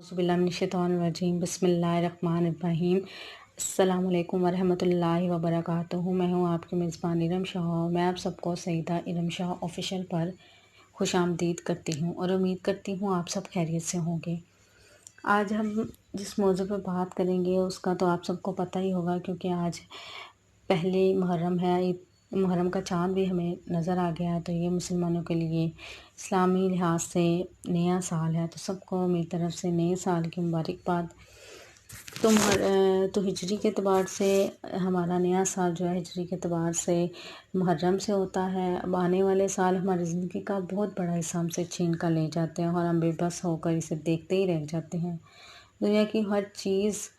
बिस्मिल्लाहिर्रहमानिर्रहीम बिस्मिल्लाहिर्रहमानिर्रहीम। अस्सलाम वालेकुम वरहमतुल्लाहि वबरकातुहू। मैं हूँ आपकी मेज़बान इरम शाह। मैं आप सबको सईदा इरम शाह ऑफिशियल पर खुशामदीद करती हूँ और उम्मीद करती हूँ आप सब खैरियत से होंगे। आज हम जिस मौजू पर बात करेंगे उसका तो आप सबको पता ही होगा, क्योंकि आज पहले मुहर्रम है। मुहर्रम का चाँद भी हमें नज़र आ गया, तो ये मुसलमानों के लिए इस्लामी लिहाज से नया साल है। तो सबको मेरी तरफ से नए साल की मुबारकबाद। तो हिजरी के अतबार से हमारा नया साल जो है हिजरी के अतबार से मुहर्रम से होता है। अब आने वाले साल हमारी ज़िंदगी का बहुत बड़ा हिस्सा हमसे छीन कर ले जाते हैं और हम बेबस होकर इसे देखते ही रह जाते हैं। दुनिया की हर चीज़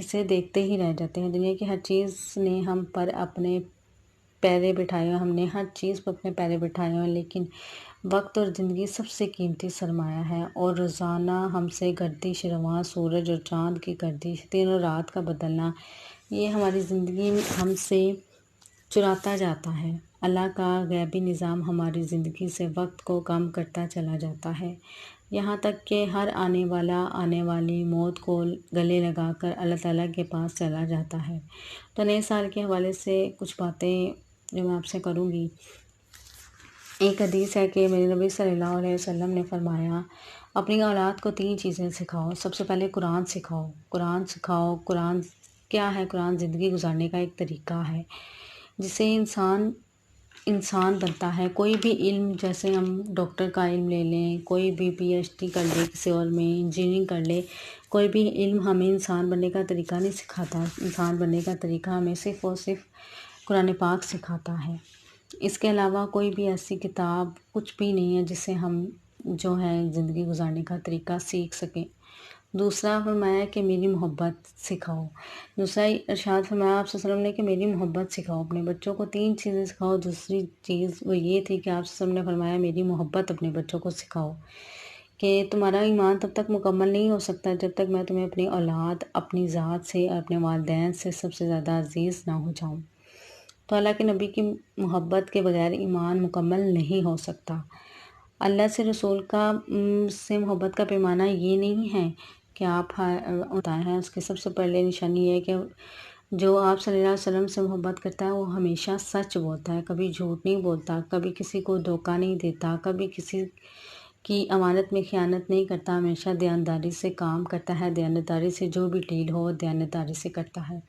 इसे देखते ही रह जाते हैं। दुनिया की हर चीज़ ने हम पर अपने पैरे बिठाए हैं, हमने हर चीज़ पर अपने पैरे बिठाए हैं, लेकिन वक्त और ज़िंदगी सबसे कीमती सरमाया है। और रोज़ाना हमसे गर्दिश रवां सूरज और चाँद की गर्दिश, दिन और रात का बदलना, ये हमारी ज़िंदगी में हमसे चुराता जाता है। अल्लाह का गैबी निज़ाम हमारी ज़िंदगी से वक्त को कम करता चला जाता है, यहाँ तक कि हर आने वाली मौत को गले लगाकर अल्लाह ताला के पास चला जाता है। तो नए साल के हवाले से कुछ बातें जो मैं आपसे करूँगी। एक हदीस है कि मेरे नबी सल्लल्लाहु अलैहि वसल्लम ने फरमाया, अपनी औलाद को 3 चीज़ें सिखाओ। सबसे पहले कुरान सिखाओ। कुरान क्या है? कुरान ज़िंदगी गुजारने का एक तरीका है जिससे इंसान बनता है। कोई भी इल्म, जैसे हम डॉक्टर का इल्म ले लें, कोई भी PhD कर ले किसी और में, इंजीनियरिंग कर ले, कोई भी इल्म हमें इंसान बनने का तरीका नहीं सिखाता। इंसान बनने का तरीका हमें सिर्फ़ और सिर्फ कुरान पाक सिखाता है। इसके अलावा कोई भी ऐसी किताब कुछ भी नहीं है जिससे हम जो है ज़िंदगी गुजारने का तरीका सीख सकें। दूसरा फरमाया कि मेरी मोहब्बत सिखाओ। दूसरा इरशाद फरमाया आप सल्लल्लाहु अलैहि वसल्लम ने कि मेरी मोहब्बत सिखाओ। अपने बच्चों को 3 चीज़ें सिखाओ। दूसरी चीज़ वो ये थी कि आप सल्लल्लाहु अलैहि वसल्लम ने फरमाया मेरी मोहब्बत अपने बच्चों को सिखाओ, कि तुम्हारा ईमान तब तक मुकम्मल नहीं हो सकता जब तक मैं तुम्हें अपनी औलाद, अपनी ज़ात से और अपने वालिदैन से सबसे ज़्यादा अजीज़ ना हो जाऊँ। तो अल्लाह के नबी की मोहब्बत के बगैर ईमान मुकम्मल नहीं हो सकता। अल्लाह से रसूल का से मोहब्बत का पैमाना ये नहीं है कि आप होता है। उसकी सबसे पहले निशानी ये है कि जो आप सल्लल्लाहु अलैहि वसल्लम से मोहब्बत करता है वो हमेशा सच बोलता है, कभी झूठ नहीं बोलता, कभी किसी को धोखा नहीं देता, कभी किसी की अमानत में ख़यानत नहीं करता, हमेशा दयानतदारी से काम करता है। दयानतदारी से जो भी डील हो दयानतदारी से करता है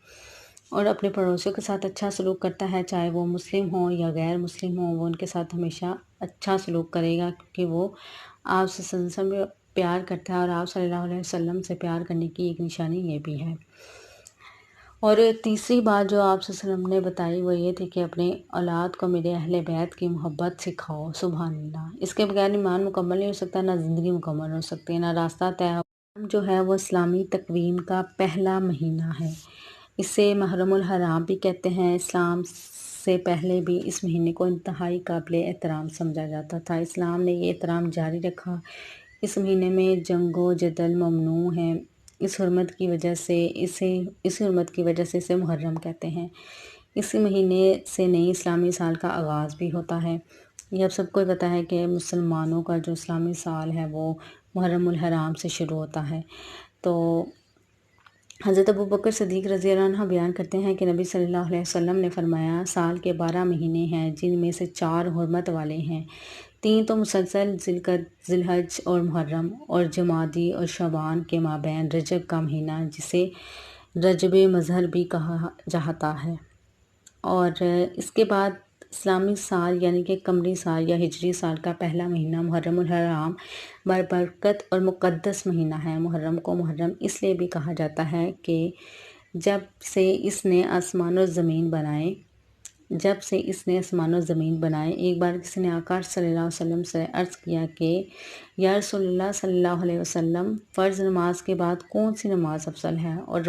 और अपने पड़ोसियों के साथ अच्छा सलूक करता है, चाहे वो मुस्लिम हो या गैर मुस्लिम हो, वो उनके साथ हमेशा अच्छा सलूक करेगा, क्योंकि वो आप से में प्यार करता है। और आप सल्लल्लाहु अलैहि वसल्लम से प्यार करने की एक निशानी ये भी है। और तीसरी बात जो आप सल्लल्लाहु अलैहि वसल्लम ने बताई वो ये थी कि अपने औलाद को मेरे अहले बैत की मोहब्बत सिखाओ। सुभान अल्लाह। इसके बगैर ईमान मुकम्मल नहीं हो सकता, ना ज़िंदगी मुकम्मल हो सकती है, ना रास्ता तय। जो है वो इस्लामी तकवीम का पहला महीना है। इसे मुहर्रमुल हराम भी कहते हैं। इस्लाम से पहले भी इस महीने को इंतहाई काबिल एहतराम समझा जाता था। इस्लाम ने ये एहतराम जारी रखा। इस महीने में जंगो जदल ममनू है। इस हुर्मत की वजह से इसे मुहर्रम कहते हैं। इसी महीने से नई इस्लामी साल का आगाज़ भी होता है। ये अब सबको ही पता है कि मुसलमानों का जो इस्लामी साल है वो मुहर्रमुल हराम से शुरू होता है। तो हज़रत अबू बकर सिद्दीक़ रज़ी अल्लाह अन्हु बयान करते हैं कि नबी सल्लल्लाहु अलैहि वसल्लम ने फरमाया, साल के 12 महीने हैं जिनमें से 4 हुर्मत वाले हैं। 3 तो मुसलसल ज़िलहज और मुहर्रम, और जमादी और शबान के माबैन रजब का महीना जिसे रजब मज़हर भी कहा जाता है। और इसके बाद इस्लामी साल यानी कि कमरी साल या हिजरी साल का पहला महीना मुहर्रमुल हराम बरकत और मुक़द्दस महीना है। मुहर्रम को मुहर्रम इसलिए भी कहा जाता है कि जब से इसने आसमान और ज़मीन बनाए, एक बार किसी ने आका सल्लल्लाहु अलैहि वसल्लम से अर्ज़ किया कि या रसूलल्लाह सल्लल्लाहु अलैहि वसल्लम, फ़र्ज़ नमाज के बाद कौन सी नमाज अफजल है, और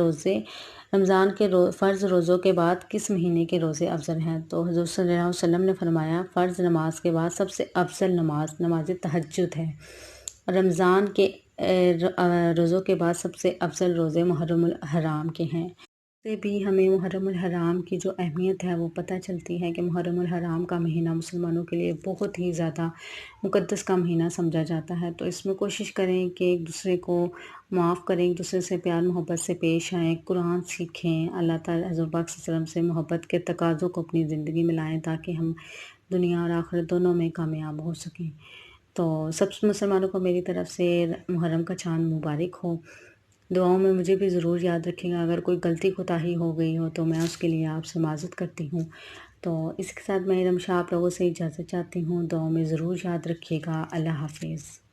रमज़ान के फ़र्ज़ रोज़ों के बाद किस महीने के रोज़े अफजल हैं? तो हुज़ूर सल्लल्लाहु अलैहि वसल्लम ने फरमाया, फ़र्ज़ नमाज के बाद सबसे अफजल नमाज तहज्जुद है। रमज़ान के रोज़ों के बाद सबसे अफजल रोज़े मुहर्रमुल हराम के हैं। سے بھی ہمیں محرم الحرام کی جو اہمیت ہے وہ پتہ چلتی ہے کہ محرم الحرام کا مہینہ مسلمانوں کے لیے بہت ہی زیادہ مقدس کا مہینہ سمجھا جاتا ہے، تو اس میں کوشش کریں کہ ایک دوسرے کو معاف کریں، ایک دوسرے سے پیار محبت سے پیش آئیں، قرآن سیکھیں، اللہ تعالیٰ حضور پاک صلی اللہ علیہ وسلم سے محبت کے تقاضوں کو اپنی زندگی میں لائیں تاکہ ہم دنیا اور آخرت دونوں میں کامیاب ہو سکیں۔ تو سب مسلمانوں کو میری طرف سے محرم کا چاند مبارک ہو۔ دعاؤں میں مجھے بھی ضرور یاد رکھیں گا، اگر کوئی غلطی کوتاہی ہو گئی ہو تو میں اس کے لیے آپ سے معذرت کرتی ہوں۔ تو اس کے ساتھ میں ارم شاہ آپ لوگوں سے اجازت چاہتی ہوں، دعاؤں میں ضرور یاد رکھیے گا۔ اللہ حافظ۔